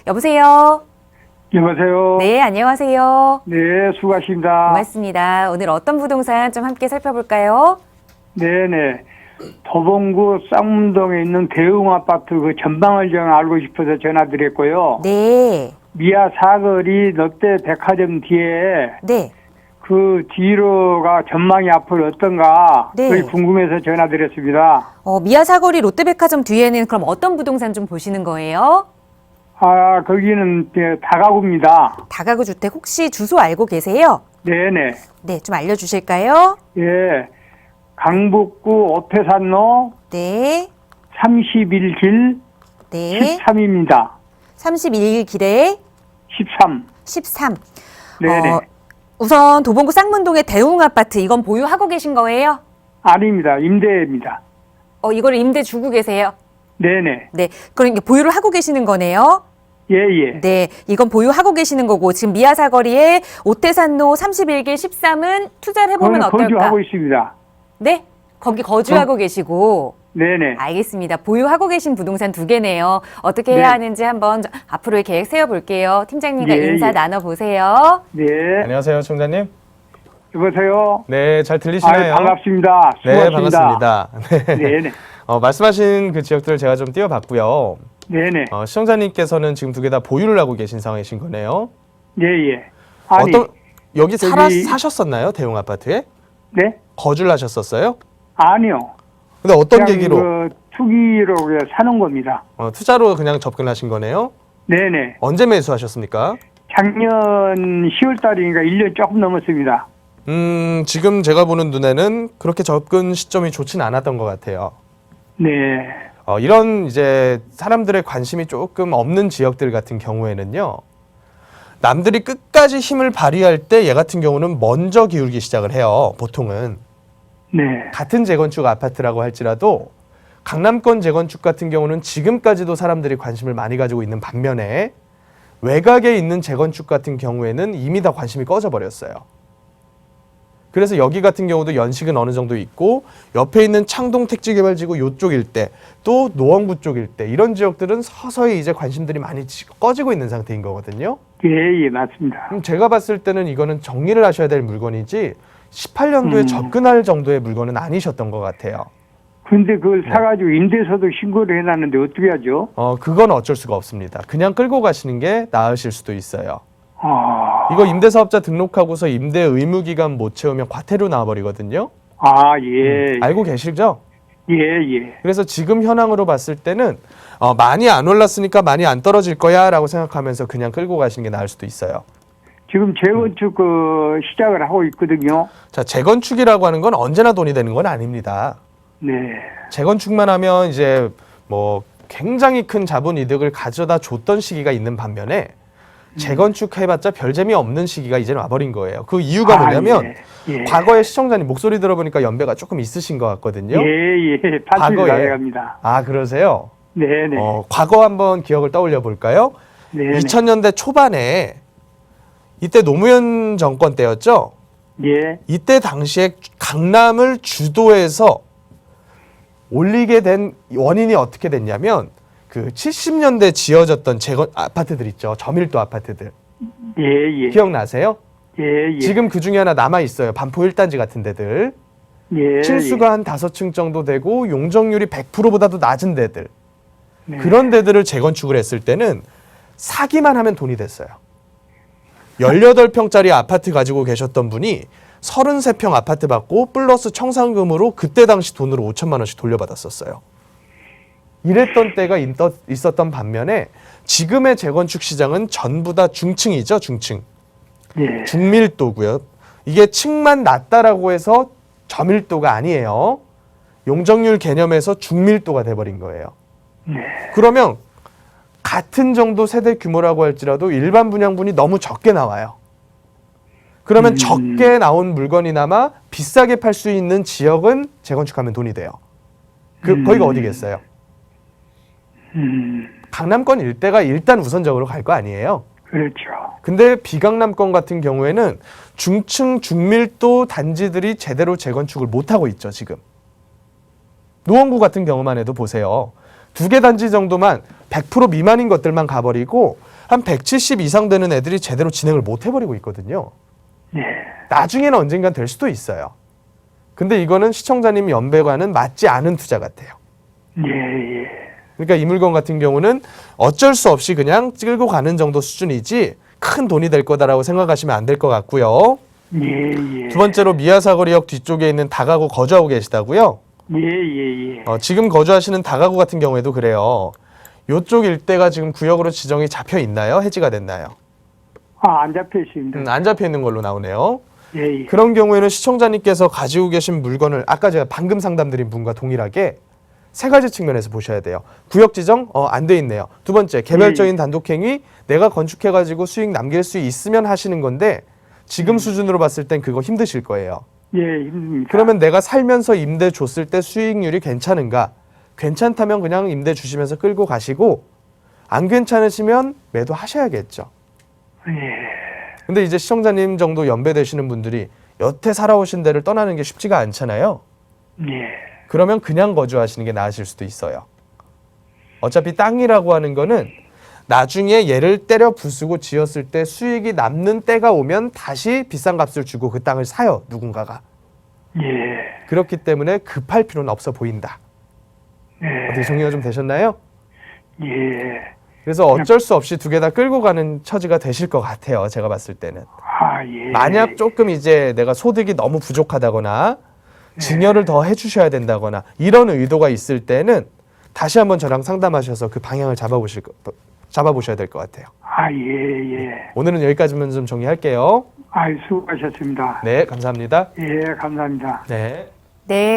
여보세요? 여보세요? 네, 안녕하세요. 네, 수고하십니다. 고맙습니다. 오늘 어떤 부동산 좀 함께 살펴볼까요? 네네. 도봉구 쌍문동에 있는 대웅아파트 그 전방을 좀 알고 싶어서 전화드렸고요. 네. 미아 사거리 롯데백화점 뒤에 네. 그 뒤로가 전망이 앞으로 어떤가 네. 그게 궁금해서 전화드렸습니다. 미아사거리 롯데백화점 뒤에는 그럼 어떤 부동산 좀 보시는 거예요? 아, 거기는 다가구입니다. 다가구 주택 혹시 주소 알고 계세요? 네네. 네, 좀 알려주실까요? 예. 강북구 오태산로 네. 31길 네. 13입니다. 31일 길에 13. 13. 네네. 우선 도봉구 쌍문동의 대웅아파트 이건 보유하고 계신 거예요? 아닙니다. 임대입니다. 이걸 임대 주고 계세요? 네네. 네. 그럼 이게 보유를 하고 계시는 거네요? 예예. 네. 이건 보유하고 계시는 거고 지금 미아사거리에 오태산로 31길 13은 투자를 해보면 어떨까? 거주하고 있습니다. 네. 거기 거주하고 계시고 네네. 알겠습니다. 보유하고 계신 부동산 2개네요. 어떻게 네. 해야 하는지 한번 앞으로의 계획 세워볼게요. 팀장님과 예, 인사 예. 나눠보세요. 네. 안녕하세요, 총장님. 여보세요. 네, 잘 들리시나요? 반갑습니다. 네, 수고하십니다. 반갑습니다. 네. 네네. 말씀하신 그 지역들을 제가 좀 띄워봤고요. 네네. 시청자님께서는 지금 2개 다 보유를 하고 계신 상황이신 거네요. 예예. 아니. 여기 저기- 사셨었나요? 대웅 아파트에? 네? 거주를 하셨었어요? 아니요. 근데 어떤 그냥 계기로 그 투기로 그냥 사는 겁니다. 투자로 그냥 접근하신 거네요? 네네. 언제 매수하셨습니까? 작년 10월 달이니까 1년 조금 넘었습니다. 지금 제가 보는 눈에는 그렇게 접근 시점이 좋지는 않았던 것 같아요. 네. 이런 이제 사람들의 관심이 조금 없는 지역들 같은 경우에는요. 남들이 끝까지 힘을 발휘할 때 얘 같은 경우는 먼저 기울기 시작을 해요. 보통은. 네. 같은 재건축 아파트라고 할지라도 강남권 재건축 같은 경우는 지금까지도 사람들이 관심을 많이 가지고 있는 반면에 외곽에 있는 재건축 같은 경우에는 이미 다 관심이 꺼져 버렸어요. 그래서 여기 같은 경우도 연식은 어느 정도 있고 옆에 있는 창동 택지개발지구 요쪽 일대 또 노원구 쪽 일대 이런 지역들은 서서히 이제 관심들이 많이 꺼지고 있는 상태인 거거든요. 예, 맞습니다. 그럼 제가 봤을 때는 이거는 정리를 하셔야 될 물건이지 18년도에 접근할 정도의 물건은 아니셨던 것 같아요. 근데 그걸 사가지고 임대소득 신고를 해놨는데 어떻게 하죠? 그건 어쩔 수가 없습니다. 그냥 끌고 가시는 게 나으실 수도 있어요. 아, 이거 임대사업자 등록하고서 임대 의무기간 못 채우면 과태료 나와버리거든요. 예. 알고 계시죠? 예. 그래서 지금 현황으로 봤을 때는 많이 안 올랐으니까 많이 안 떨어질 거야 라고 생각하면서 그냥 끌고 가시는 게 나을 수도 있어요. 지금 재건축 그 시작을 하고 있거든요. 자, 재건축이라고 하는 건 언제나 돈이 되는 건 아닙니다. 네. 재건축만 하면 이제 뭐 굉장히 큰 자본 이득을 가져다 줬던 시기가 있는 반면에 재건축 해봤자 별 재미 없는 시기가 이제는 와버린 거예요. 그 이유가 뭐냐면 예. 과거에 시청자님 목소리 들어보니까 연배가 조금 있으신 것 같거든요. 예. 80이 나갑니다. 아, 그러세요? 네네. 과거 한번 기억을 떠올려 볼까요? 네네. 2000년대 초반에 이때 노무현 정권 때였죠. 예. 이때 당시에 강남을 주도해서 올리게 된 원인이 어떻게 됐냐면 그 70년대 지어졌던 아파트들 있죠. 저밀도 아파트들. 예. 기억나세요? 예. 지금 그 중에 하나 남아 있어요. 반포 1단지 같은 데들. 예. 층수가 한 5층 정도 되고 용적률이 100%보다도 낮은 데들. 네. 그런 데들을 재건축을 했을 때는 사기만 하면 돈이 됐어요. 18평짜리 아파트 가지고 계셨던 분이 33평 아파트 받고 플러스 청산금으로 그때 당시 돈으로 5천만 원씩 돌려받았었어요. 이랬던 때가 있었던 반면에 지금의 재건축 시장은 전부 다 중층이죠, 중층. 예. 중밀도고요. 이게 층만 낮다라고 해서 저밀도가 아니에요. 용적률 개념에서 중밀도가 돼버린 거예요. 그러면 같은 정도 세대 규모라고 할지라도 일반 분양분이 너무 적게 나와요. 그러면 적게 나온 물건이나마 비싸게 팔 수 있는 지역은 재건축하면 돈이 돼요. 거기가 어디겠어요? 강남권 일대가 일단 우선적으로 갈 거 아니에요. 그렇죠. 근데 비강남권 같은 경우에는 중층 중밀도 단지들이 제대로 재건축을 못하고 있죠, 지금. 노원구 같은 경우만 해도 보세요. 2개 단지 정도만 100% 미만인 것들만 가버리고 한 170 이상 되는 애들이 제대로 진행을 못 해버리고 있거든요. 예. 나중에는 언젠간 될 수도 있어요. 근데 이거는 시청자님 연배과는 맞지 않은 투자 같아요. 예. 그러니까 이 물건 같은 경우는 어쩔 수 없이 그냥 끌고 가는 정도 수준이지 큰 돈이 될 거다라고 생각하시면 안 될 것 같고요. 예. 두 번째로 미아사거리역 뒤쪽에 있는 다가구 거주하고 계시다고요? 예. 지금 거주하시는 다가구 같은 경우에도 그래요. 요쪽 일대가 지금 구역으로 지정이 잡혀 있나요? 해지가 됐나요? 안 잡혀 있습니다. 안 잡혀 있는 걸로 나오네요. 예. 그런 경우에는 시청자님께서 가지고 계신 물건을 아까 제가 방금 상담드린 분과 동일하게 세 가지 측면에서 보셔야 돼요. 구역 지정 안 돼 있네요. 두 번째, 개별적인 단독행위 내가 건축해가지고 수익 남길 수 있으면 하시는 건데 지금 수준으로 봤을 땐 그거 힘드실 거예요. 예, 힘듭니다. 그러면 내가 살면서 임대 줬을 때 수익률이 괜찮은가? 괜찮다면 그냥 임대 주시면서 끌고 가시고 안 괜찮으시면 매도하셔야겠죠. 예. 근데 이제 시청자님 정도 연배 되시는 분들이 여태 살아오신 데를 떠나는 게 쉽지가 않잖아요. 예. 그러면 그냥 거주하시는 게 나으실 수도 있어요. 어차피 땅이라고 하는 거는 나중에 얘를 때려 부수고 지었을 때 수익이 남는 때가 오면 다시 비싼 값을 주고 그 땅을 사요, 누군가가. 예. 그렇기 때문에 급할 필요는 없어 보인다. 예. 어떻게 정리가 좀 되셨나요? 예. 그래서 어쩔 수 없이 두 개 다 끌고 가는 처지가 되실 것 같아요, 제가 봤을 때는. 예. 만약 조금 이제 내가 소득이 너무 부족하다거나 증여를 더 해주셔야 된다거나 이런 의도가 있을 때는 다시 한번 저랑 상담하셔서 그 방향을 잡아보셔야 될 것 같아요. 예. 오늘은 여기까지만 좀 정리할게요. 수고하셨습니다. 네, 감사합니다. 예, 감사합니다. 네. 네.